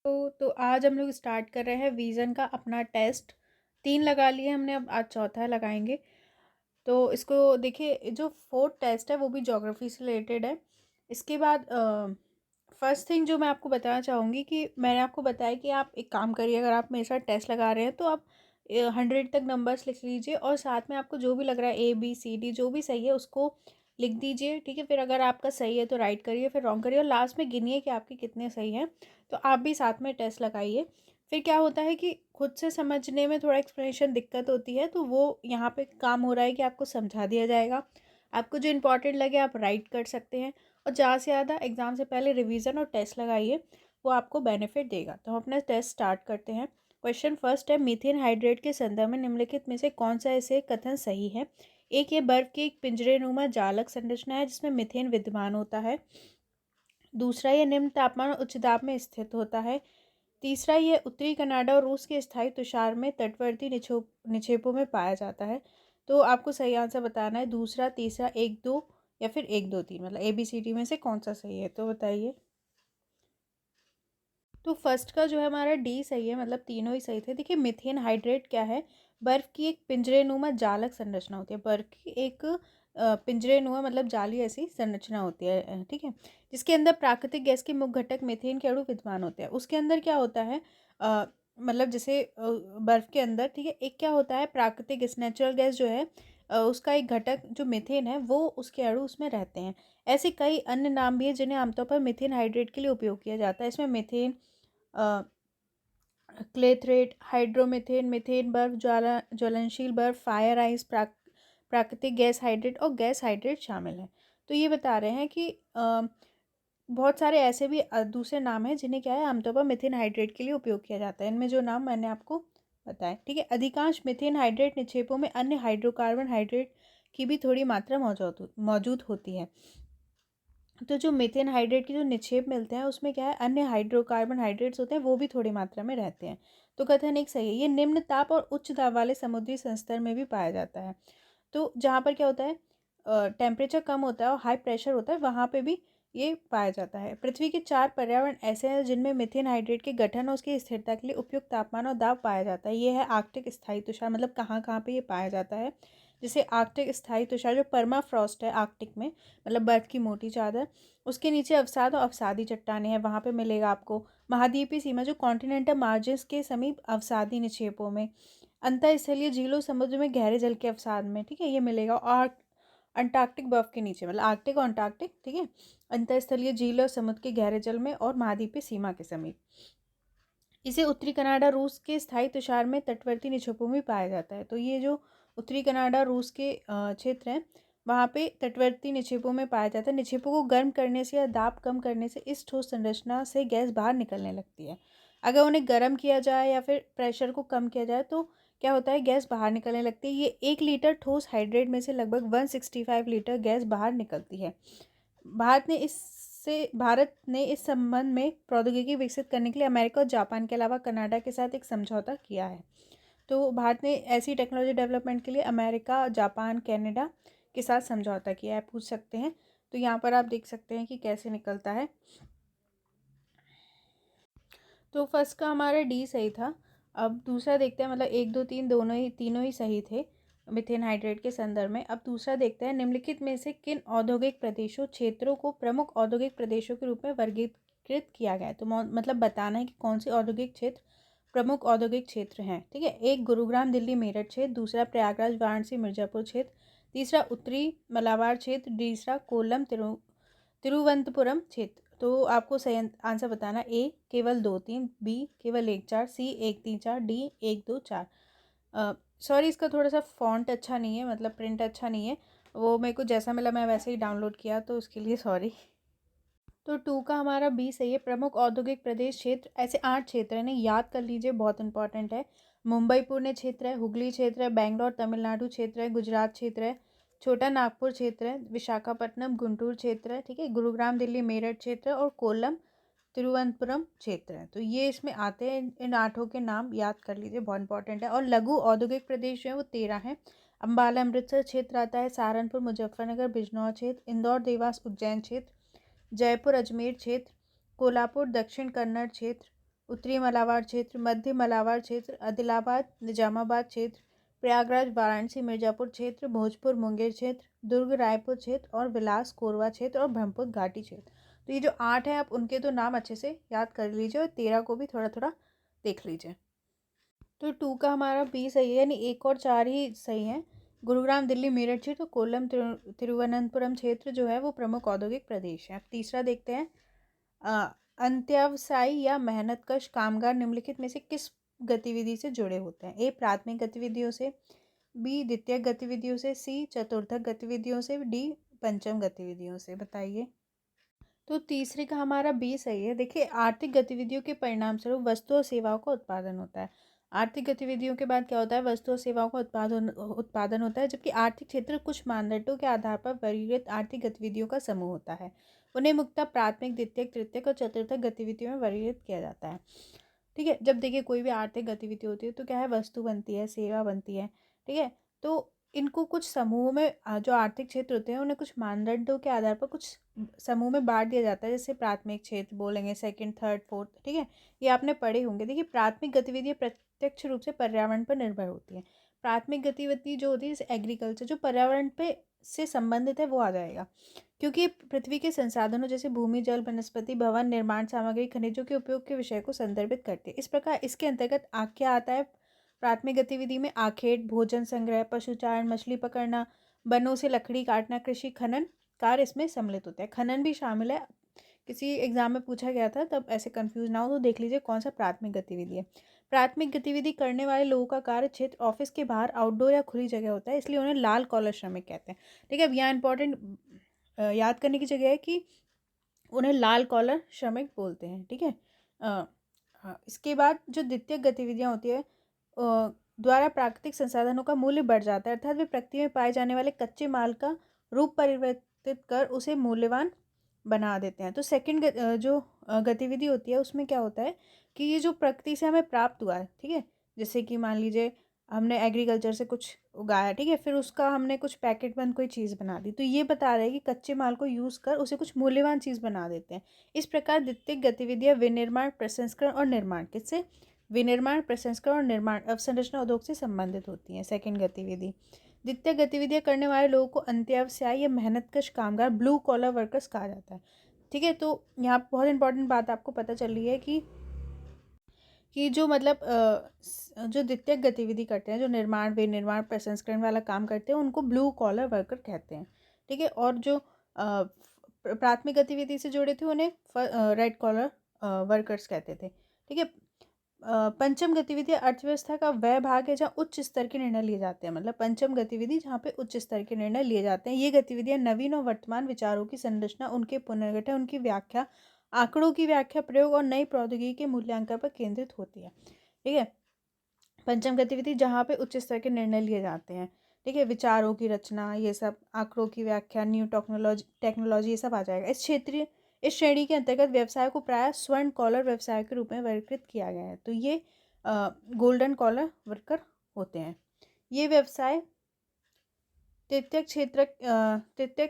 तो आज हम लोग स्टार्ट कर रहे हैं विज़न का अपना टेस्ट। 3 लगा लिए हमने, अब आज चौथा लगाएँगे। तो इसको देखिए, जो 4th टेस्ट है वो भी ज्योग्राफी से रिलेटेड है। इसके बाद फर्स्ट थिंग जो मैं आपको बताना चाहूँगी कि मैंने आपको बताया कि आप एक काम करिए, अगर आप मेरे साथ टेस्ट लगा रहे हैं तो आप 100 तक नंबर्स लिख लीजिए और साथ में आपको जो भी लग रहा है ABCD जो भी सही है उसको लिख दीजिए, ठीक है? फिर अगर आपका सही है तो राइट करिए, फिर रॉन्ग करिए और लास्ट में गिनिए कि आपके कितने सही हैं। तो आप भी साथ में टेस्ट लगाइए। फिर क्या होता है कि खुद से समझने में थोड़ा एक्सप्लेनेशन दिक्कत होती है, तो वो यहाँ पे काम हो रहा है कि आपको समझा दिया जाएगा। आपको जो इम्पोर्टेंट लगे आप राइट कर सकते हैं और ज़्यादा से ज़्यादा एग्ज़ाम से पहले रिवीजन और टेस्ट लगाइए, वो आपको बेनिफिट देगा। तो हम अपना टेस्ट स्टार्ट करते हैं। क्वेश्चन फर्स्ट है, मीथेन हाइड्रेट के संदर्भ में निम्नलिखित में से कौन सा ऐसे कथन सही है? एक, ये बर्फ की एक पिंजरेनुमा जालक संरचना है जिसमें मीथेन विद्यमान होता है। दूसरा, ये निम्न तापमान और उच्च दाब में स्थित होता है। तीसरा, ये उत्तरी कनाडा और रूस के स्थायी तुषार में तटवर्ती निक्षेपों में पाया जाता है। तो आपको सही आंसर बताना है दूसरा, तीसरा, एक दो या फिर एक दो तीन, मतलब ABCD में से कौन सा सही है, तो बताइए। तो फर्स्ट का जो है हमारा डी सही है, मतलब तीनों ही सही थे। देखिए, मिथेन हाइड्रेट क्या है? बर्फ की एक पिंजरेनुमा जालक संरचना होती है। बर्फ की एक पिंजरेनुमा मतलब जाली ऐसी संरचना होती है, ठीक है, जिसके अंदर प्राकृतिक गैस के मुख्य घटक मीथेन के अणु विद्यमान होते हैं। उसके अंदर क्या होता है, मतलब जैसे बर्फ के अंदर, ठीक है, एक क्या होता है, प्राकृतिक गैस, नेचुरल गैस जो है, उसका एक घटक जो मीथेन है वो उसके अणु उसमें रहते हैं। ऐसे कई अन्य नाम भी है जिन्हें आमतौर पर मीथेन हाइड्रेट के लिए उपयोग किया जाता है। इसमें मीथेन, क्लेथरेट, हाइड्रोमीथेन, मीथेन बर्फ, ज्वलनशील बर्फ, फायर आइस, प्राकृतिक गैस हाइड्रेट और गैस हाइड्रेट शामिल हैं। तो ये बता रहे हैं कि बहुत सारे ऐसे भी दूसरे नाम हैं जिन्हें क्या है, आमतौर पर मीथेन हाइड्रेट के लिए उपयोग किया जाता है। इनमें जो नाम मैंने आपको बताया, ठीक है। अधिकांश मीथेन हाइड्रेट निक्षेपों में अन्य हाइड्रोकार्बन हाइड्रेट की भी थोड़ी मात्रा मौजूद होती है। तो जो मीथेन हाइड्रेट के जो निक्षेप मिलते हैं उसमें क्या है, अन्य हाइड्रोकार्बन हाइड्रेट्स होते हैं, वो भी थोड़ी मात्रा में रहते हैं। तो कथन एक सही है। ये निम्न ताप और उच्च दाब वाले समुद्री संस्तर में भी पाया जाता है। तो जहाँ पर क्या होता है, टेम्परेचर कम होता है और हाई प्रेशर होता है, वहाँ पे भी ये पाया जाता है। पृथ्वी के 4 पर्यावरण ऐसे हैं जिनमें मीथेन हाइड्रेट के गठन और उसकी स्थिरता के लिए उपयुक्त तापमान और दाब पाया जाता है। ये है आर्कटिक स्थायी तुषार, मतलब कहाँ कहाँ पे ये पाया जाता है। जैसे आर्कटिक स्थायी तुषार जो परमाफ्रॉस्ट है आर्कटिक में, मतलब बर्फ की मोटी चादर, उसके नीचे अवसाद और अवसादी चट्टानें हैं, वहाँ पे मिलेगा आपको। महाद्वीपीय सीमा जो कॉन्टिनेंटल मार्जिन्स के समीप अवसादी निक्षेपों में, अंतःस्थलीय झीलों समुद्र में गहरे जल के अवसाद में, ठीक है, ये मिलेगा। और अंटार्कटिक बर्फ के नीचे, मतलब आर्कटिक और अंटार्कटिक, ठीक है, अंतःस्थलीय झील और समुद्र के गहरे जल में और महाद्वीपीय सीमा के समीप। इसे उत्तरी कनाडा रूस के स्थायी तुषार में तटवर्ती निक्षेपों में पाया जाता है। तो ये जो उत्तरी कनाडा रूस के क्षेत्र हैं, वहाँ पे तटवर्ती निक्षेपों में पाया जाता है। निक्षेपों को गर्म करने से या दाब कम करने से इस ठोस संरचना से गैस बाहर निकलने लगती है। अगर उन्हें गर्म किया जाए या फिर प्रेशर को कम किया जाए तो क्या होता है, गैस बाहर निकलने लगती है। ये 1 लीटर ठोस हाइड्रेट में से लगभग 165 लीटर गैस बाहर निकलती है। भारत ने इस संबंध में प्रौद्योगिकी विकसित करने के लिए अमेरिका और जापान के अलावा कनाडा के साथ एक समझौता किया है। तो भारत ने ऐसी टेक्नोलॉजी डेवलपमेंट के लिए अमेरिका, जापान, कनाडा के साथ समझौता किया है, पूछ सकते हैं। तो यहाँ पर आप देख सकते हैं कि कैसे निकलता है। तो फर्स्ट का हमारा डी सही था। अब दूसरा देखते हैं, मतलब एक दो तीन दोनों ही, तीनों ही सही थे मीथेन हाइड्रेट के संदर्भ में। अब दूसरा देखते हैं, निम्नलिखित में से किन औद्योगिक प्रदेशों क्षेत्रों को प्रमुख औद्योगिक प्रदेशों के रूप में वर्गीकृत किया गया है। तो मतलब बताना है कि कौन से औद्योगिक क्षेत्र प्रमुख औद्योगिक क्षेत्र हैं, ठीक है। एक, गुरुग्राम दिल्ली मेरठ क्षेत्र। दूसरा, प्रयागराज वाराणसी मिर्जापुर क्षेत्र। तीसरा, उत्तरी मलाबार क्षेत्र। तीसरा, कोल्लम तिरुवनंतपुरम क्षेत्र। तो आपको सही आंसर बताना, ए केवल 2 3, बी केवल 1 4, सी 1 3 4, डी 1 2 4। सॉरी, इसका थोड़ा सा फॉन्ट अच्छा नहीं है, मतलब प्रिंट अच्छा नहीं है, वो मेरे को जैसा मिला मैं वैसे ही डाउनलोड किया, तो उसके लिए सॉरी। तो 2 का हमारा बी सही है। प्रमुख औद्योगिक प्रदेश क्षेत्र, ऐसे 8 क्षेत्र हैं, नहीं याद कर लीजिए, बहुत इंपॉर्टेंट है। मुंबई पुणे क्षेत्र है, हुगली क्षेत्र है, बेंगलोर तमिलनाडु क्षेत्र है, गुजरात क्षेत्र है, छोटा नागपुर क्षेत्र है, विशाखापट्टनम गुंटूर क्षेत्र है, ठीक है, गुरुग्राम दिल्ली मेरठ क्षेत्र है और कोल्लम तिरुवनंतपुरम क्षेत्र है। तो ये इसमें आते हैं, इन 8 के नाम याद कर लीजिए, बहुत इंपॉर्टेंट है। और लघु औद्योगिक प्रदेश जो है वो 13 है। अम्बाला अमृतसर क्षेत्र आता है, सहारनपुर मुजफ्फरनगर बिजनौर क्षेत्र, इंदौर देवास उज्जैन क्षेत्र, जयपुर अजमेर क्षेत्र, कोल्हापुर दक्षिण कन्नड़ क्षेत्र, उत्तरी मलाबार क्षेत्र, मध्य मलाबार क्षेत्र, आदिलाबाद निजामाबाद क्षेत्र, प्रयागराज वाराणसी मिर्ज़ापुर क्षेत्र, भोजपुर मुंगेर क्षेत्र, दुर्ग रायपुर क्षेत्र और बिलास कोरबा क्षेत्र और ब्रह्मपुर घाटी क्षेत्र। तो ये जो 8 हैं आप उनके तो नाम अच्छे से याद कर लीजिए और 13 को भी थोड़ा थोड़ा देख लीजिए। तो 2 का हमारा बी सही है, यानी 1 और 4 ही सही हैं। गुरुग्राम दिल्ली मेरठ क्षेत्र, तो कोल्लम तिरुवनंतपुरम क्षेत्र जो है वो प्रमुख औद्योगिक प्रदेश है। अब तीसरा देखते हैं, अंत्यावसायी या मेहनतकश कामगार निम्नलिखित में से किस गतिविधि से जुड़े होते हैं? ए प्राथमिक गतिविधियों से, बी द्वितीयक गतिविधियों से, सी चतुर्थक गतिविधियों से, डी पंचम गतिविधियों से। बताइए। तो तीसरे का हमारा बी सही है। देखिए, आर्थिक गतिविधियों के परिणाम स्वरूप वस्तु और सेवाओं का उत्पादन होता है। आर्थिक गतिविधियों के बाद क्या होता है? वस्तु और सेवाओं का उत्पादन होता है, जबकि आर्थिक क्षेत्र कुछ मानदंडों के आधार पर वर्गीकृत आर्थिक गतिविधियों का समूह होता है। उन्हें मुख्यतः प्राथमिक, द्वितीयक, तृतीयक और चतुर्थक गतिविधियों में वर्गीकृत किया जाता है। ठीक है, जब देखिए कोई भी आर्थिक गतिविधि होती है तो क्या है, वस्तु बनती है, सेवा बनती है। ठीक है, तो इनको कुछ समूहों में जो आर्थिक क्षेत्र होते हैं उन्हें कुछ मानदंडों के आधार पर कुछ समूह में बांट दिया जाता है, जैसे प्राथमिक क्षेत्र बोलेंगे, सेकंड, थर्ड, फोर्थ। ठीक है, ये आपने पढ़े होंगे। देखिए, प्राथमिक गतिविधियाँ प्रत्यक्ष रूप से पर्यावरण पर निर्भर होती हैं। प्राथमिक गतिविधि जो होती है जैसे एग्रीकल्चर, जो पर्यावरण पे से संबंधित है वो आ जाएगा, क्योंकि पृथ्वी के संसाधनों जैसे भूमि, जल, वनस्पति, भवन, निर्माण सामग्री, खनिजों के उपयोग के विषय को संदर्भित करते हैं। इस प्रकार इसके अंतर्गत क्या आता है? प्राथमिक गतिविधि में आखेट, भोजन संग्रह, पशुचारण, मछली पकड़ना, वनों से लकड़ी काटना, कृषि, खनन कार्य इसमें सम्मिलित होते हैं। खनन भी शामिल है। किसी एग्जाम में पूछा गया था, तब ऐसे कंफ्यूज ना हो तो देख लीजिए कौन सा प्राथमिक गतिविधि है। प्राथमिक गतिविधि करने वाले लोगों का कार्य क्षेत्र ऑफिस के बाहर आउटडोर या खुली जगह होता है, इसलिए उन्हें लाल कॉलर श्रमिक कहते हैं। ठीक है, अब यहाँ इंपॉर्टेंट याद करने की जगह है कि उन्हें लाल कॉलर श्रमिक बोलते हैं। ठीक है, इसके बाद जो द्वितीयक गतिविधियाँ होती है द्वारा प्राकृतिक संसाधनों का मूल्य बढ़ जाता है, अर्थात वे प्रकृति में पाए जाने वाले कच्चे माल का रूप परिवर्तित कर उसे मूल्यवान बना देते हैं। तो सेकंड जो गतिविधि होती है उसमें क्या होता है कि ये जो प्रकृति से हमें प्राप्त हुआ है, ठीक है, जैसे कि मान लीजिए हमने एग्रीकल्चर से कुछ उगाया, ठीक है, फिर उसका हमने कुछ पैकेट बंद कोई चीज़ बना दी, तो ये बता रहे हैं कि कच्चे माल को यूज़ कर उसे कुछ मूल्यवान चीज़ बना देते हैं। इस प्रकार द्वितीयक गतिविधियाँ विनिर्माण, प्रसंस्करण और निर्माण, किससे? विनिर्माण, प्रसंस्करण और निर्माण अवसंरचना उद्योग से संबंधित होती हैं। सेकंड गतिविधि। द्वितीय गतिविधियाँ करने वाले लोगों को अंत्यावसायी या मेहनतकश कामगार, ब्लू कॉलर वर्कर्स कहा जाता है। ठीक है, तो यहाँ बहुत इंपॉर्टेंट बात आपको पता चल रही है कि जो मतलब जो द्वितीयक गतिविधि करते हैं, जो निर्माण, विनिर्माण, प्रसंस्करण वाला काम करते हैं, उनको ब्लू कॉलर वर्कर कहते हैं। ठीक है, और जो प्राथमिक गतिविधि से जुड़े थे उन्हें रेड कॉलर वर्कर्स कहते थे। ठीक है, पंचम गतिविधि अर्थव्यवस्था का वह भाग है जहाँ उच्च स्तर के निर्णय लिए जाते हैं। मतलब पंचम गतिविधि जहाँ पे उच्च स्तर के निर्णय लिए जाते हैं। ये गतिविधियाँ नवीन और वर्तमान विचारों की संरचना, उनके पुनर्गठन, उनकी व्याख्या, आंकड़ों की व्याख्या, प्रयोग और नई प्रौद्योगिकी के मूल्यांकन पर केंद्रित होती है। ठीक है, पंचम गतिविधि जहाँ पे उच्च स्तर के निर्णय लिए जाते हैं। ठीक है, विचारों की रचना, ये सब, आंकड़ों की व्याख्या, न्यू टेक्नोलॉजी, ये सब आ जाएगा। इस श्रेणी के अंतर्गत व्यवसाय को प्रायः स्वर्ण कॉलर व्यवसाय के रूप में वर्गीकृत किया गया है। तो ये गोल्डन कॉलर वर्कर होते हैं। ये व्यवसाय तृतीयक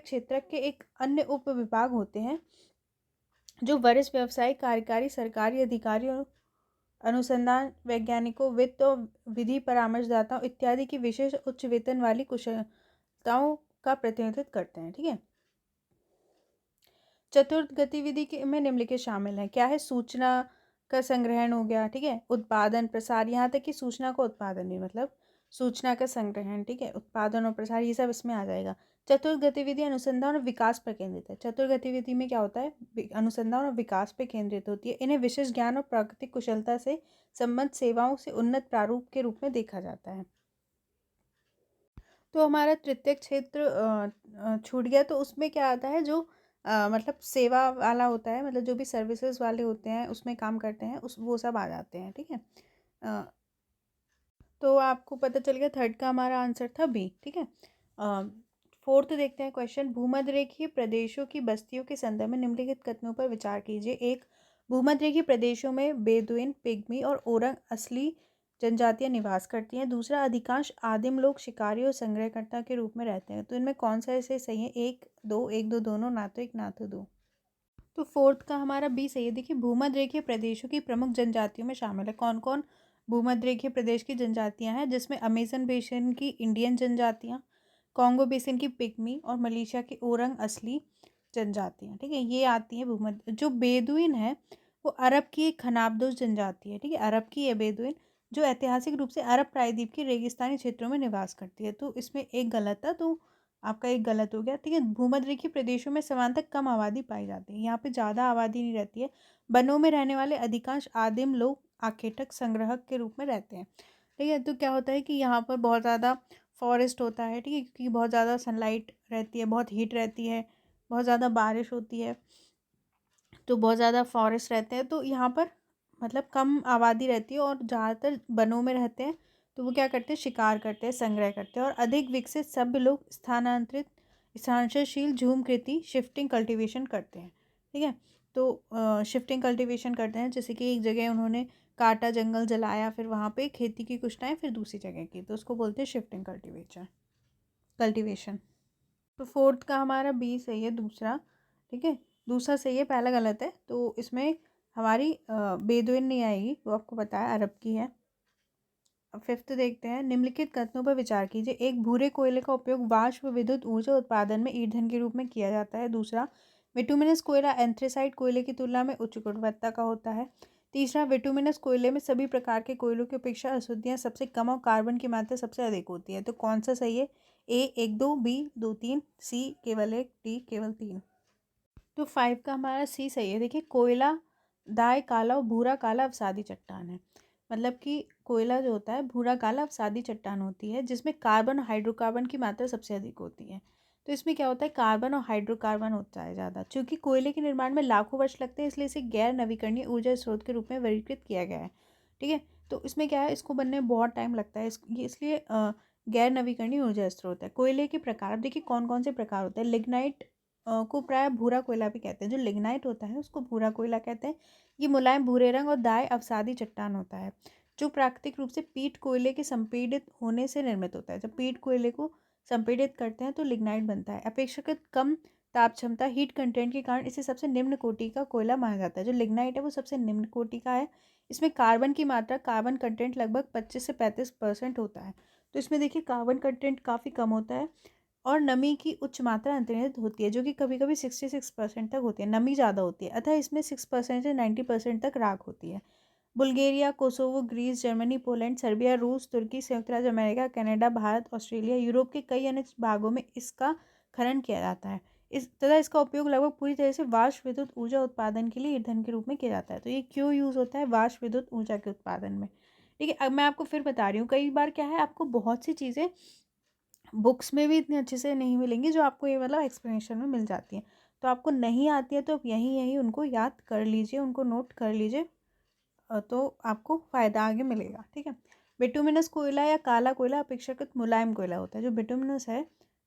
क्षेत्र के एक अन्य उप विभाग होते हैं, जो वरिष्ठ व्यवसायिक, कार्यकारी, सरकारी अधिकारियों, अनुसंधान वैज्ञानिकों, वित्त और विधि परामर्शदाताओं इत्यादि की विशेष उच्च वेतन वाली कुशलताओं का प्रतिनिधित्व करते हैं। ठीक है, चतुर्थ गतिविधि के में निम्नलिखित शामिल है। क्या है? सूचना का संग्रहण हो गया। ठीक है, उत्पादन, प्रसार, यहाँ तक कि सूचना का उत्पादन नहीं, मतलब सूचना का संग्रहण। ठीक है, उत्पादन और प्रसार, ये सब इसमें आ जाएगा। चतुर्थ गतिविधि अनुसंधान और विकास पर केंद्रित है। चतुर्थ गतिविधि में क्या होता है? अनुसंधान और विकास पर केंद्रित होती है। इन्हें विशेष ज्ञान और प्राकृतिक कुशलता से संबद्ध सेवाओं से उन्नत प्रारूप के रूप में देखा जाता है। तो हमारा तृतीयक क्षेत्र छूट गया, तो उसमें क्या आता है? जो मतलब सेवा वाला होता है, मतलब जो भी सर्विसेज वाले होते हैं उसमें काम करते हैं, उस वो सब आ जाते हैं। ठीक है, तो आपको पता चल गया थर्ड का हमारा आंसर था बी। ठीक है, फोर्थ देखते हैं क्वेश्चन। भूमध्यरेखीय प्रदेशों की बस्तियों के संदर्भ में निम्नलिखित कथनों पर विचार कीजिए। एक, भूमध्यरेखीय प्रदेशों में बेदुइन, पिग्मी और ओरंग असली जनजातियां निवास करती हैं। दूसरा, अधिकांश आदिम लोग शिकारी और संग्रहकर्ता के रूप में रहते हैं। तो इनमें कौन सा ऐसे सही है? एक, दो, एक, दो, दोनों, ना तो एक, ना तो दो। तो फोर्थ का हमारा बी सही है। देखिए, भूमध्यरेखीय प्रदेशों की प्रमुख जनजातियों में शामिल है। कौन कौन भूमध्यरेखीय प्रदेश की जनजातियां हैं? जिसमें अमेजन बेसिन की इंडियन जनजातियां, कॉन्गो बेसिन की पिग्मी और मलेशिया की ओरंग असली जनजातियां। ठीक है, ये आती हैं भूमध्य। जो बेदुइन है वो अरब की एक खनाबदोश जनजाति है। ठीक है, अरब की है बेदुइन, जो ऐतिहासिक रूप से अरब प्रायद्वीप के रेगिस्तानी क्षेत्रों में निवास करती है। तो इसमें एक गलत था, तो आपका एक गलत हो गया। ठीक है, भूमध्यरेखीय प्रदेशों में समानतः कम आबादी पाई जाती है। यहाँ पे ज़्यादा आबादी नहीं रहती है। वनों में रहने वाले अधिकांश आदिम लोग आखेटक संग्रहक के रूप में रहते हैं। ठीक है, तो क्या होता है कि यहाँ पर बहुत ज़्यादा फॉरेस्ट होता है। ठीक है, क्योंकि बहुत ज़्यादा सनलाइट रहती है, बहुत हीट रहती है, बहुत ज़्यादा बारिश होती है, तो बहुत ज़्यादा फॉरेस्ट रहते हैं। तो यहाँ पर मतलब कम आबादी रहती है और ज़्यादातर वनों में रहते हैं। तो वो क्या करते हैं? शिकार करते हैं, संग्रह करते हैं। और अधिक विकसित सभ्य लोग स्थानांतरशील झूमकृति शिफ्टिंग कल्टीवेशन करते हैं। ठीक है, तो शिफ्टिंग कल्टीवेशन करते हैं, जैसे कि एक जगह उन्होंने काटा, जंगल जलाया, फिर वहाँ पे खेती की कुछ टाइम, फिर दूसरी जगह की, तो उसको बोलते हैं शिफ्टिंग कल्टीवेशन। तो फोर्थ का हमारा बी सही है, दूसरा। ठीक है, दूसरा सही है, पहला गलत है। तो इसमें हमारी बेदुइन नहीं आएगी, वो आपको पता है अरब की है। अब फिफ्थ देखते हैं। निम्नलिखित कथनों पर विचार कीजिए। एक, भूरे कोयले का उपयोग वाष्प विद्युत ऊर्जा उत्पादन में ईंधन के रूप में किया जाता है। दूसरा, विटुमिनस कोयला एंथ्रेसाइट कोयले की तुलना में उच्च गुणवत्ता का होता है। तीसरा, विटुमिनस कोयले में सभी प्रकार के कोयलों की अपेक्षा अशुद्धियाँ सबसे कम और कार्बन की मात्रा सबसे अधिक होती है। तो कौन सा सही है? ए 1-2, बी 2-3, सी केवल 1, डी केवल 3। तो 5 का हमारा सी सही है। देखिए, कोयला दाय काला और भूरा काला अवसादी चट्टान है। मतलब कि कोयला जो होता है भूरा काला अवसादी चट्टान होती है, जिसमें कार्बन और हाइड्रोकार्बन की मात्रा सबसे अधिक होती है। तो इसमें क्या होता है? कार्बन और हाइड्रोकार्बन होता है ज़्यादा। चूँकि कोयले के निर्माण में लाखों वर्ष लगते हैं, इसलिए इसे गैर नवीकरणीय ऊर्जा स्रोत के रूप में वर्गीकृत किया गया है। ठीक है, तो इसमें क्या है, इसको बनने में बहुत टाइम लगता है, इसलिए गैर नवीकरणीय ऊर्जा स्रोत है। कोयले के प्रकार, अब देखिए कौन कौन से प्रकार होते हैं। लिग्नाइट को प्राय भूरा कोयला भी कहते हैं। जो लिग्नाइट होता है उसको भूरा कोयला कहते हैं। ये मुलायम भूरे रंग और दाय अवसादी चट्टान होता है, जो प्राकृतिक रूप से पीट कोयले के संपीड़ित होने से निर्मित होता है। जब पीट कोयले को संपीड़ित करते हैं तो लिग्नाइट बनता है। अपेक्षाकृत कम ताप क्षमता हीट कंटेंट के कारण इसे सबसे निम्न कोटि का कोयला माना जाता है। जो लिग्नाइट है वो सबसे निम्न कोटि का है। इसमें कार्बन की मात्रा, कार्बन कंटेंट लगभग 25 से 35% होता है। तो इसमें देखिए कार्बन कंटेंट काफ़ी कम होता है और नमी की उच्च मात्रा अंतर्निहित होती है, जो कि कभी कभी 66% तक होती है। नमी ज़्यादा होती है, अतः इसमें 6% से 90% तक राख होती है। Bulgaria, Kosovo, Greece, Germany, Poland, Serbia, रूस, तुर्की, संयुक्त राज्य America, Canada, Bharat, Australia, Europe के कई अन्य भागों में इसका खनन किया जाता है। इसका उपयोग लगभग पूरी तरह से वाष्प विद्युत ऊर्जा उत्पादन के लिए ईंधन के रूप में किया जाता है। तो ये क्यों यूज़ होता है? वाष्प विद्युत ऊर्जा के उत्पादन में। ठीक है, अब मैं आपको फिर बता रही हूँ, कई बार क्या है, आपको बहुत सी चीज़ें बुक्स में भी इतने अच्छे से नहीं मिलेंगी जो आपको ये मतलब एक्सप्लेनेशन में मिल जाती हैं। तो आपको नहीं आती है तो आप यहीं यहीं उनको याद कर लीजिए, उनको नोट कर लीजिए, तो आपको फ़ायदा आगे मिलेगा। ठीक है, बिटुमिनस कोयला या काला कोयला अपेक्षाकृत मुलायम कोयला होता है। जो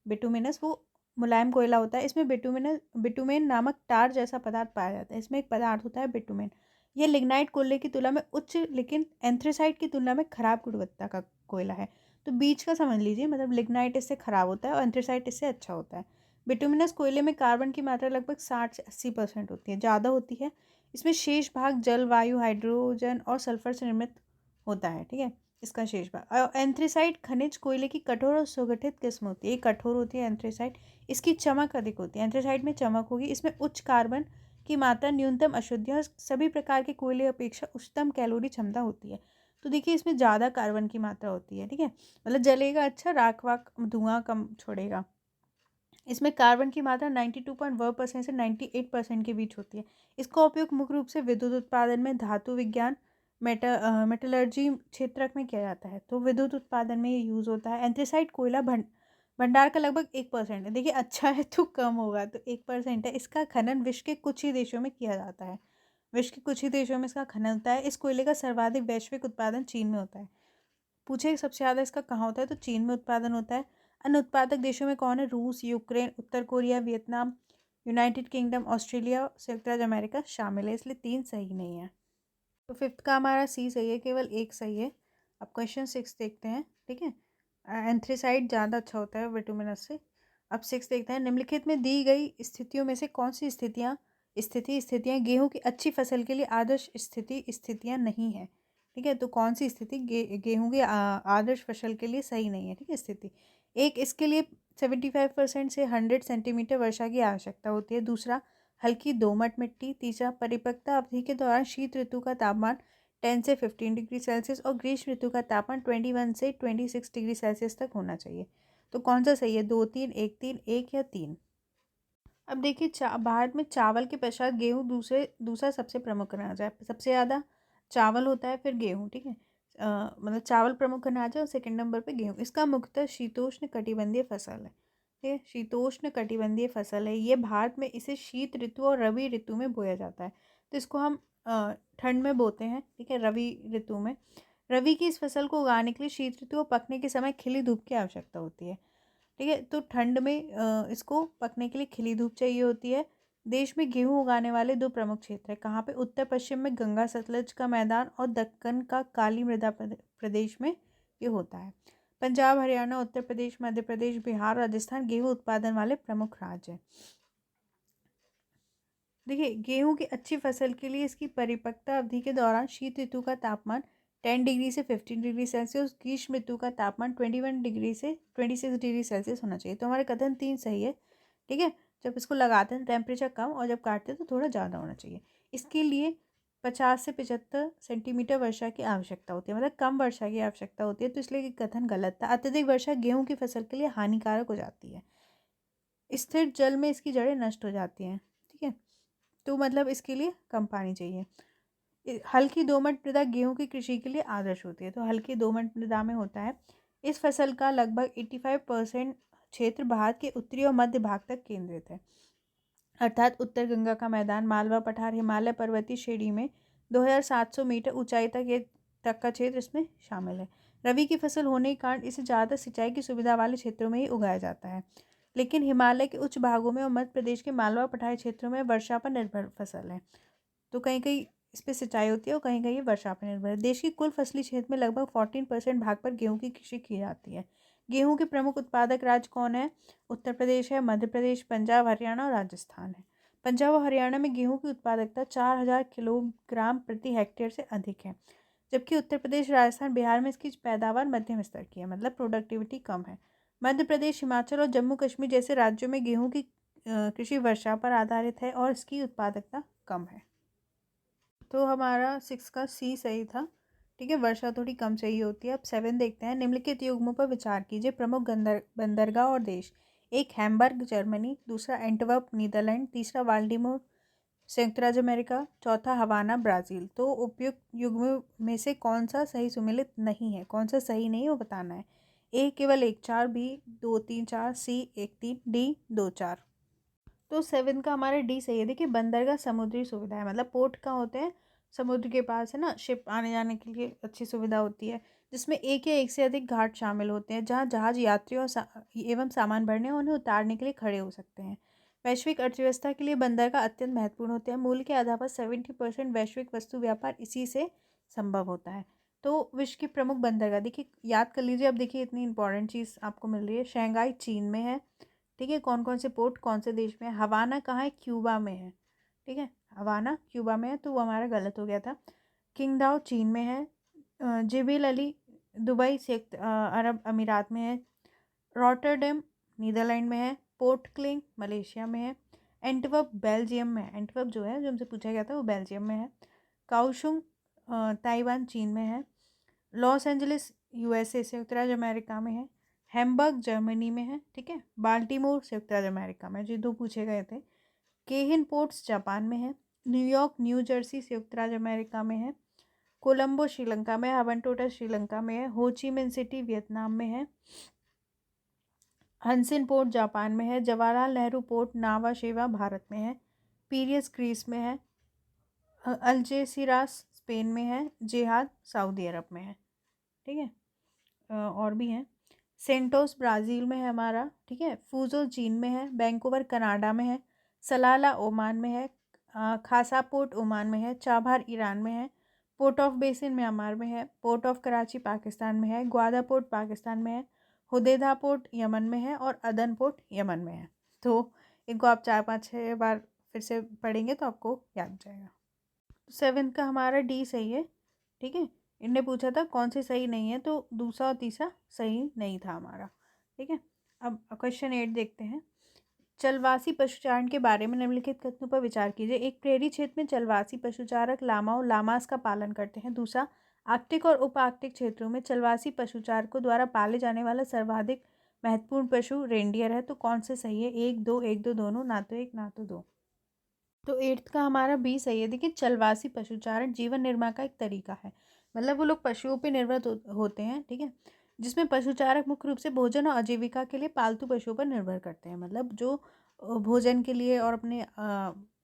बिटुमिनस वो मुलायम कोयला होता है। इसमें बिटुमेन नामक टार जैसा पदार्थ पाया जाता है। इसमें एक पदार्थ होता है बिटुमेन। यह लिग्नाइट कोयले की तुलना में उच्च लेकिन एंथ्रेसाइट की तुलना में खराब गुणवत्ता का कोयला है। तो बीच का समझ लीजिए, मतलब लिग्नाइट इससे खराब होता है और एंथ्रेसाइट इससे अच्छा होता है। बिटुमिनस कोयले में कार्बन की मात्रा लगभग 60 से 80% होती है, ज़्यादा होती है। इसमें शेष भाग जल, वायु, हाइड्रोजन और सल्फर से निर्मित होता है। ठीक है, इसका शेष भाग। और एंथ्रेसाइट खनिज कोयले की कठोर और सुगठित किस्म होती है। ये कठोर होती है एंथ्रेसाइट, इसकी चमक अधिक होती है। एंथ्रेसाइट में चमक होगी। इसमें उच्च कार्बन की मात्रा, न्यूनतम अशुद्धियाँ और सभी प्रकार के कोयले अपेक्षा उच्चतम कैलोरी क्षमता होती है। तो देखिए इसमें ज़्यादा कार्बन की मात्रा होती है। ठीक है, मतलब जलेगा अच्छा, राख वाख धुआं कम छोड़ेगा। इसमें कार्बन की मात्रा 92.1% से 98% के बीच होती है। इसका उपयोग मुख्य रूप से विद्युत उत्पादन में, धातु विज्ञान, मेटलर्जी क्षेत्र में किया जाता है। तो विद्युत उत्पादन में ये यूज़ होता है। एंथ्रेसाइट कोयला भंडार का लगभग 1% है। देखिए अच्छा है तो कम होगा, तो 1% है। इसका खनन विश्व के कुछ ही देशों में किया जाता है। विश्व के कुछ ही देशों में इसका खनन होता है। इस कोयले का सर्वाधिक वैश्विक उत्पादन चीन में होता है। पूछे सबसे ज़्यादा इसका कहाँ होता है, तो चीन में उत्पादन होता है। अन्य उत्पादक देशों में कौन है? रूस, यूक्रेन, उत्तर Korea, Vietnam, United Kingdom, Australia, संयुक्त राज्य अमेरिका शामिल है, इसलिए 3 सही नहीं है। तो फिफ्थ का हमारा सी सही है, केवल 1 सही है। अब क्वेश्चन 6 देखते हैं। ठीक है, एंथ्रेसाइट ज़्यादा अच्छा होता है विटुमिनस से। अब 6 देखते हैं। निम्नलिखित में दी गई स्थितियों में से कौन सी स्थितियाँ स्थितियाँ गेहूँ की अच्छी फसल के लिए आदर्श स्थितियाँ नहीं है। ठीक है, तो कौन सी स्थिति गेहूँ की आदर्श फसल के लिए सही नहीं है। ठीक है, स्थिति एक, इसके लिए 75% से 100 सेंटीमीटर वर्षा की आवश्यकता होती है। दूसरा, हल्की दोमट मिट्टी। तीसरा, परिपक्वता अवधि के दौरान शीत ऋतु का तापमान 10 से 15 डिग्री सेल्सियस और ग्रीष्म ऋतु का तापमान 21 से 26 डिग्री सेल्सियस तक होना चाहिए। तो कौन सा सही है? 2, 3, 1, 3, 1 या 3? अब देखिए, भारत में चावल के पश्चात गेहूँ दूसरा सबसे प्रमुख अनाज है। सबसे ज़्यादा चावल होता है, फिर गेहूँ। ठीक है, मतलब चावल प्रमुख अनाज है और सेकंड नंबर पे गेहूँ। इसका मुख्यतः शीतोष्ण कटिबंधीय फसल है। ठीक है, शीतोष्ण कटिबंधीय फसल है ये। भारत में इसे शीत ऋतु और रवि ऋतु में बोया जाता है। तो इसको हम ठंड में बोते हैं। ठीक है, रवि ऋतु में। रवि की इस फसल को उगाने के लिए शीत ऋतु और पकने के समय खिली धूप की आवश्यकता होती है। ठीक है, तो ठंड में इसको पकने के लिए खिली धूप चाहिए होती है। देश में गेहूँ उगाने वाले 2 प्रमुख क्षेत्र हैं। कहाँ पे? उत्तर पश्चिम में गंगा सतलज का मैदान और दक्कन का काली मृदा प्रदेश में ये होता है। पंजाब, हरियाणा, उत्तर प्रदेश, मध्य प्रदेश, बिहार, राजस्थान गेहूँ उत्पादन वाले प्रमुख राज्य हैं। देखिए, गेहूँ की अच्छी फसल के लिए इसकी परिपक्वता अवधि के दौरान शीत ऋतु का तापमान 10 डिग्री से 15 डिग्री सेल्सियस, ग्रीष्म ऋतु का तापमान 21 डिग्री से 26 डिग्री सेल्सियस होना चाहिए। तो हमारे कथन 3 सही है। ठीक है, जब इसको लगाते हैं टेम्परेचर कम और जब काटते हैं तो थोड़ा ज़्यादा होना चाहिए। इसके लिए 50 से 75 सेंटीमीटर वर्षा की आवश्यकता होती है, मतलब कम वर्षा की आवश्यकता होती है। तो इसलिए कथन गलत था। अत्यधिक वर्षा गेहूँ की फसल के लिए हानिकारक हो जाती है। स्थिर जल में इसकी जड़ें नष्ट हो जाती हैं। ठीक है, तो मतलब इसके लिए कम पानी चाहिए। हल्की दोमट मृदा गेहूं की कृषि के लिए आदर्श होती है। तो हल्की दोमट मृदा में होता है। इस फसल का लगभग 85% क्षेत्र भारत के उत्तरी और मध्य भाग तक केंद्रित है, अर्थात उत्तर गंगा का मैदान, मालवा पठार, हिमालय पर्वतीय श्रेणी में 2700 मीटर ऊंचाई तक का क्षेत्र इसमें शामिल है। रबी की फसल होने के कारण इसे ज़्यादा सिंचाई की सुविधा वाले क्षेत्रों में ही उगाया जाता है, लेकिन हिमालय के उच्च भागों में और मध्य प्रदेश के मालवा पठारी क्षेत्रों में वर्षा पर निर्भर फसल है। तो कहीं कहीं इस पर सिंचाई होती है और कहीं कहीं वर्षा पर निर्भर है। देश की कुल फसली क्षेत्र में लगभग 14% भाग पर गेहूं की कृषि की जाती है। गेहूं के प्रमुख उत्पादक राज्य कौन है? उत्तर प्रदेश है, मध्य प्रदेश, पंजाब, हरियाणा और राजस्थान है। पंजाब और हरियाणा में गेहूं की उत्पादकता 4000 किलोग्राम प्रति हेक्टेयर से अधिक है, जबकि उत्तर प्रदेश, राजस्थान, बिहार में इसकी पैदावार मध्यम स्तर की है, मतलब प्रोडक्टिविटी कम है। मध्य प्रदेश, हिमाचल और जम्मू कश्मीर जैसे राज्यों में गेहूं की कृषि वर्षा पर आधारित है और इसकी उत्पादकता कम है। तो हमारा 6 का सी सही था। ठीक है, वर्षा थोड़ी कम चाहिए होती है। अब 7 देखते हैं। निम्नलिखित युग्मों पर विचार कीजिए। प्रमुख बंदरगाह और देश। एक, हैम्बर्ग जर्मनी। दूसरा, एंटवर्प नीदरलैंड। तीसरा, वाल्डीमोर संयुक्त राज्य अमेरिका। चौथा, हवाना ब्राज़ील। तो उपयुक्त युग्मों में से कौन सा सही सुमेलित नहीं है, कौन सा सही नहीं है वो बताना है। ए केवल 1, 4, बी 2, 3, 4, सी 1, 3, डी 2, 4। तो 7 का हमारा डी सही है। देखिए, बंदरगाह समुद्री सुविधा है, मतलब पोर्ट कहाँ होते हैं? समुद्र के पास है ना, शिप आने जाने के लिए अच्छी सुविधा होती है, जिसमें एक या एक से अधिक घाट शामिल होते हैं जहाँ जहाज यात्रियों एवं सामान भरने और उन्हें उतारने के लिए खड़े हो सकते हैं। वैश्विक अर्थव्यवस्था के लिए बंदरगाह अत्यंत महत्वपूर्ण होते हैं। मूल्य के आधार पर 70% वैश्विक वस्तु व्यापार इसी से संभव होता है। तो विश्व की प्रमुख बंदरगाह देखिए, याद कर लीजिए। अब देखिए, इतनी इंपॉर्टेंट चीज़ आपको मिल रही है। शंघाई चीन में है। ठीक है, कौन कौन से पोर्ट कौन से देश में है? हवाना कहाँ है? क्यूबा में है। ठीक है, हवाना क्यूबा में है, तो वो हमारा गलत हो गया था। किंगडाओ चीन में है। जिबिल अली दुबई संयुक्त अरब अमीरात में है। रॉटरडेम नीदरलैंड में है। पोर्ट क्लिंग मलेशिया में है। एंटवर्प बेल्जियम में है। एंटवर्प जो है, जो हमसे पूछा गया था, वो बेल्जियम में है। काओशुंग ताइवान चीन में है। लॉस एंजलिस यूएसए संयुक्त राज्य अमेरिका में है। हैम्बर्ग जर्मनी में है। ठीक है, बाल्टीमोर संयुक्त राज्य अमेरिका में, जो 2 पूछे गए थे। केहिन पोर्ट्स जापान में है। न्यूयॉर्क न्यू जर्सी संयुक्त राज्य अमेरिका में है। कोलंबो श्रीलंका में है। हवनटोटा श्रीलंका में है। होची मिन सिटी वियतनाम में है। हंसिन पोर्ट जापान में है। जवाहरलाल नेहरू पोर्ट नावा शेवा भारत में है। पीरियस ग्रीस में है। अल्जेसिरास स्पेन में है। जेहाद सऊदी अरब में है। ठीक है, और भी हैं। सेंटोस ब्राज़ील में है हमारा। ठीक है, फूजो चीन में है। वैंकूवर कनाडा में है। सलाला ओमान में है। खासा पोर्ट ओमान में है। चाबहार ईरान में है। पोर्ट ऑफ बेसिन म्यांमार में है। पोर्ट ऑफ कराची पाकिस्तान में है। ग्वादा पोर्ट पाकिस्तान में है। हुदैदा पोर्ट यमन में है और अदन पोर्ट यमन में है। तो इनको आप 4, 5, 6 बार फिर से पढ़ेंगे तो आपको याद जाएगा। 7th का हमारा डी सही है, ठीक है। इनने पूछा था कौन से सही नहीं है, तो दूसरा और तीसरा सही नहीं था हमारा, ठीक है। अब क्वेश्चन 8 देखते हैं। चलवासी पशुचारण के बारे में निम्नलिखित कथनों पर विचार कीजिए। एक, प्रेरी क्षेत्र में चलवासी पशुचारक लामाओं लामास का पालन करते हैं। दूसरा, आर्कटिक और उप आर्कटिक क्षेत्रों में चलवासी पशुचारकों द्वारा पाले जाने वाला सर्वाधिक महत्वपूर्ण पशु रेंडियर है। तो कौन से सही है? 1 2, 1 2 दोनों, ना तो 1 ना तो 2। तो 8th का हमारा बी सही है। देखिए, चलवासी पशुचारण जीवन निर्वाह का एक तरीका है, मतलब वो लोग पशुओं पर निर्भर होते हैं, ठीक है, जिसमें पशुचारक मुख्य रूप से भोजन और आजीविका के लिए पालतू पशुओं पर निर्भर करते हैं। मतलब जो भोजन के लिए और अपने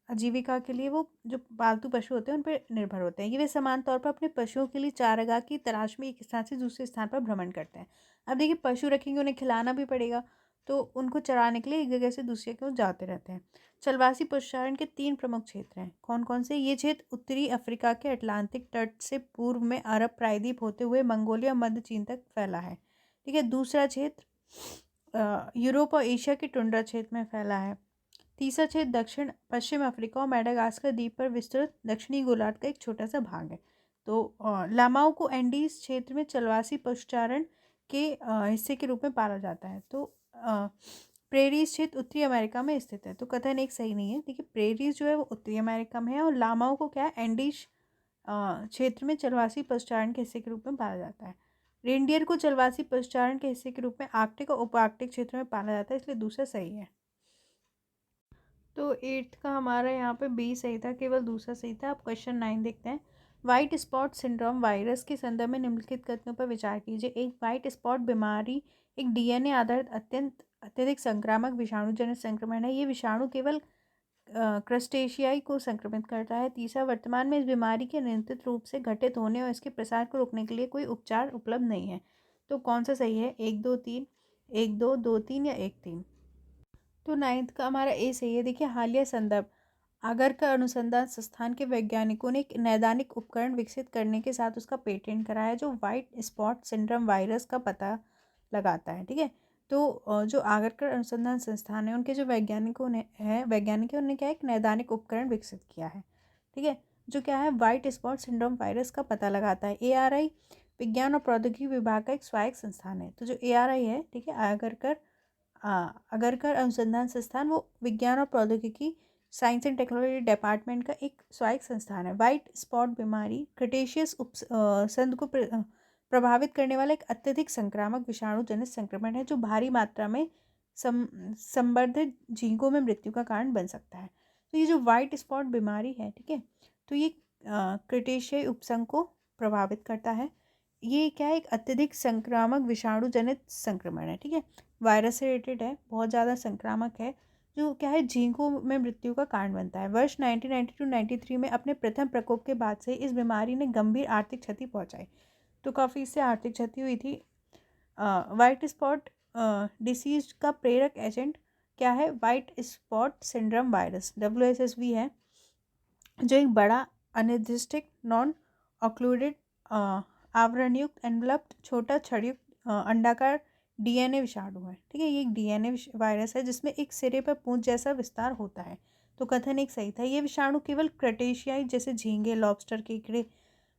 आजीविका के लिए वो जो पालतू पशु होते हैं उन पर निर्भर होते हैं। ये वे समान तौर पर अपने पशुओं के लिए चारागाह की तलाश में एक स्थान से दूसरे स्थान पर भ्रमण करते हैं। अब देखिए, पशु रखेंगे, उन्हें खिलाना भी पड़ेगा, तो उनको चराने के लिए एक जगह से दूसरी जगह जाते रहते हैं। चलवासी पशुचारण के 3 प्रमुख क्षेत्र हैं। कौन कौन से? ये क्षेत्र उत्तरी अफ्रीका के अटलांटिक तट से पूर्व में अरब प्रायद्वीप होते हुए मंगोलिया और मध्य चीन तक फैला है, ठीक है। दूसरा क्षेत्र यूरोप और एशिया के टुंड्रा क्षेत्र में फैला है। तीसरा क्षेत्र दक्षिण पश्चिम अफ्रीका और मेडागास्कर द्वीप पर विस्तृत दक्षिणी गोलार्ध का एक छोटा सा भाग है। तो लामाओं को एंडीज क्षेत्र में चलवासी पशुचारण के हिस्से के रूप में पाला जाता है। तो प्रेरीज क्षेत्र उत्तरी अमेरिका में स्थित है। तो कथन एक सही नहीं है। देखिए, प्रेरीज जो है वो उत्तरी अमेरिका में है और लामाओं को क्या है, एंडीज क्षेत्र में चलवासी पशुचारण के हिस्से के रूप में पाला जाता है। रेंडियर को चलवासी पशुचारण के हिस्से के रूप में आर्कटिक और उप आर्कटिक क्षेत्र में पाला जाता है, इसलिए दूसरा सही है। तो 8th का हमारा यहाँ पे बी सही था, केवल दूसरा सही था। अब क्वेश्चन 9 देखते हैं। व्हाइट स्पॉट सिंड्रोम वायरस के संदर्भ में निम्नलिखित कथनों पर विचार कीजिए। एक, व्हाइट स्पॉट बीमारी एक डीएनए आधारित अत्यधिक संक्रामक विषाणु जनित संक्रमण है। ये विषाणु केवल क्रस्टेशियाई को संक्रमित करता है। तीसरा, वर्तमान में इस बीमारी के नियंत्रित रूप से घटित होने और इसके प्रसार को रोकने के लिए कोई उपचार उपलब्ध नहीं है। तो कौन सा सही है? 1 2 3, 1 2 2 3 या 1 3। तो 9th का हमारा ए सही है। देखिए, हालिया संदर्भ आगरकर अनुसंधान संस्थान के वैज्ञानिकों ने एक नैदानिक उपकरण विकसित करने के साथ उसका पेटेंट कराया जो व्हाइट स्पॉट सिंड्रोम वायरस का पता लगाता है, ठीक है। तो जो आगरकर अनुसंधान संस्थान है उनके जो वैज्ञानिकों ने उन्होंने क्या एक नैदानिक उपकरण विकसित किया है, ठीक है, जो क्या है व्हाइट स्पॉट सिंड्रोम वायरस का पता लगाता है। ARI विज्ञान और प्रौद्योगिकी विभाग का एक स्वायत्त संस्थान है। तो जो ARI है, ठीक है, आगरकर अनुसंधान संस्थान, वो विज्ञान और प्रौद्योगिकी साइंस एंड टेक्नोलॉजी डिपार्टमेंट का एक स्वायत्त संस्थान है। व्हाइट स्पॉट बीमारी क्रिटेशियस संद को प्रभावित करने वाला एक अत्यधिक संक्रामक विषाणु जनित संक्रमण है जो भारी मात्रा में संवर्धित झींगों में मृत्यु का कारण बन सकता है। तो ये जो व्हाइट स्पॉट बीमारी है, ठीक है, तो ये क्रिटेशियाई उपसंघ को प्रभावित करता है। ये क्या है, एक अत्यधिक संक्रामक विषाणु जनित संक्रमण है, ठीक है, वायरस से रिलेटेड है, बहुत ज़्यादा संक्रामक है, जो क्या है झींगों में मृत्यु का कारण बनता है। वर्ष 1992-93 में अपने प्रथम प्रकोप के बाद से इस बीमारी ने गंभीर आर्थिक क्षति पहुंचाई। तो काफ़ी इससे आर्थिक क्षति हुई थी। वाइट स्पॉट डिसीज का प्रेरक एजेंट क्या है? White spot syndrome virus WSSV है, जो एक बड़ा अनिर्दिष्ट नॉन ऑक्लूडेड आवरणयुक्त एनवलप्ड छोटा छड़युक्त अंडाकार DNA विषाणु है, ठीक है। ये एक DNA वायरस है जिसमें एक सिरे पर पूंछ जैसा विस्तार होता है। तो कथन एक सही था। ये विषाणु केवल क्रटेशियाई जैसे झींगे, लॉबस्टर, केकड़े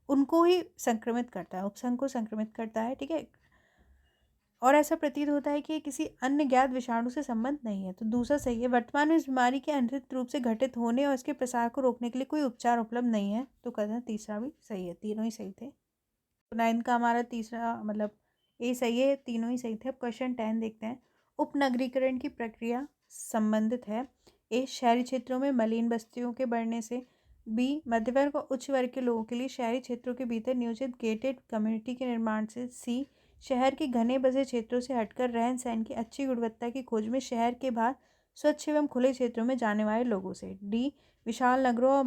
उनको ही संक्रमित करता है, उपसंघ को संक्रमित करता है, ठीक है, और ऐसा प्रतीत होता है कि ये किसी अन्य ज्ञात विषाणु से संबंध नहीं है। तो दूसरा सही है। वर्तमान में इस बीमारी के अनियंत्रित रूप से घटित होने और इसके प्रसार को रोकने के लिए कोई उपचार उपलब्ध नहीं है। तो कथन तीसरा भी सही है, तीनों ही सही थे। तो 9 का हमारा तीसरा मतलब ए सही है, तीनों ही सही थे। अब क्वेश्चन 10 देखते हैं। उपनगरीकरण की प्रक्रिया संबंधित है। ए, शहरी क्षेत्रों में मलिन बस्तियों के बढ़ने से। बी, मध्यवर्ग और उच्च वर्ग के लोगों के लिए शहरी क्षेत्रों के भीतर नियोजित गेटेड कम्युनिटी के निर्माण से। सी, शहर के घने बसे क्षेत्रों से हटकर रहन सहन की अच्छी गुणवत्ता की खोज में शहर के बाहर स्वच्छ एवं खुले क्षेत्रों में जाने वाले लोगों से। डी, विशाल नगरों और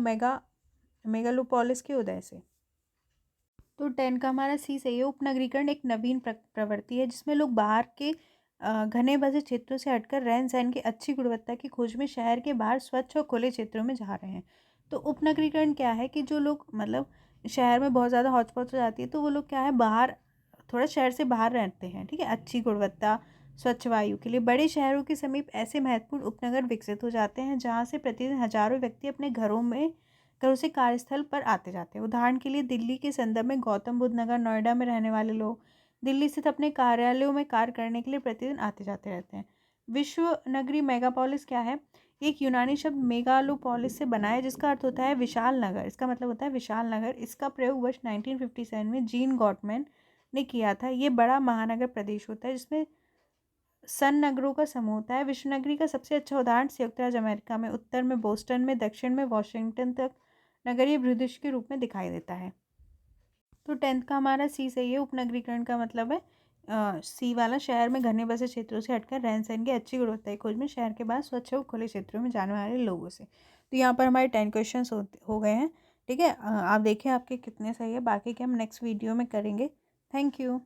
मेगालोपोलिस के उदय से। तो 10 का हमारा सी सही है। उपनगरीकरण एक नवीन प्रवृत्ति है जिसमें लोग बाहर के घने बसे क्षेत्रों से हटकर रहन सहन की अच्छी गुणवत्ता की खोज में शहर के बाहर स्वच्छ और खुले क्षेत्रों में जा रहे हैं। तो उपनगरीकरण क्या है कि जो लोग मतलब शहर में बहुत ज़्यादा हॉटस्पॉट हो जाती है तो वो लोग क्या है बाहर थोड़ा शहर से बाहर रहते हैं, ठीक है, अच्छी गुणवत्ता स्वच्छ वायु के लिए। बड़े शहरों के समीप ऐसे महत्वपूर्ण उपनगर विकसित हो जाते हैं जहाँ से प्रतिदिन हजारों व्यक्ति अपने घरों से कार्यस्थल पर आते जाते हैं। उदाहरण के लिए दिल्ली के संदर्भ में गौतम बुद्ध नगर, नोएडा में रहने वाले लोग दिल्ली स्थित अपने कार्यालयों में कार्य करने के लिए प्रतिदिन आते जाते रहते हैं। विश्व नगरी मेगापोलिस क्या है? एक यूनानी शब्द मेगालोपोलिस से बना है जिसका अर्थ होता है विशाल नगर। इसका मतलब होता है विशाल नगर। इसका प्रयोग वर्ष 1957 में जीन गॉटमैन ने किया था। ये बड़ा महानगर प्रदेश होता है जिसमें सन नगरों का समूह होता है। विश्व नगरी का सबसे अच्छा उदाहरण संयुक्त राज्य अमेरिका में उत्तर में बोस्टन में, दक्षिण में वॉशिंगटन तक नगरीय भूदृश्य के रूप में दिखाई देता है। तो 10th का हमारा सी सही है। उपनगरीकरण का मतलब है सी वाला, शहर में घने बसे क्षेत्रों से हटकर रहन सहन की अच्छी गुणवत्ता की खोज में शहर के बाद स्वच्छ और खुले क्षेत्रों में जाने वाले लोगों से। तो यहाँ पर हमारे 10 क्वेश्चन हो गए हैं। ठीक है, आप देखिए आपके कितने सही है, बाकी के हम नेक्स्ट वीडियो में करेंगे। Thank you.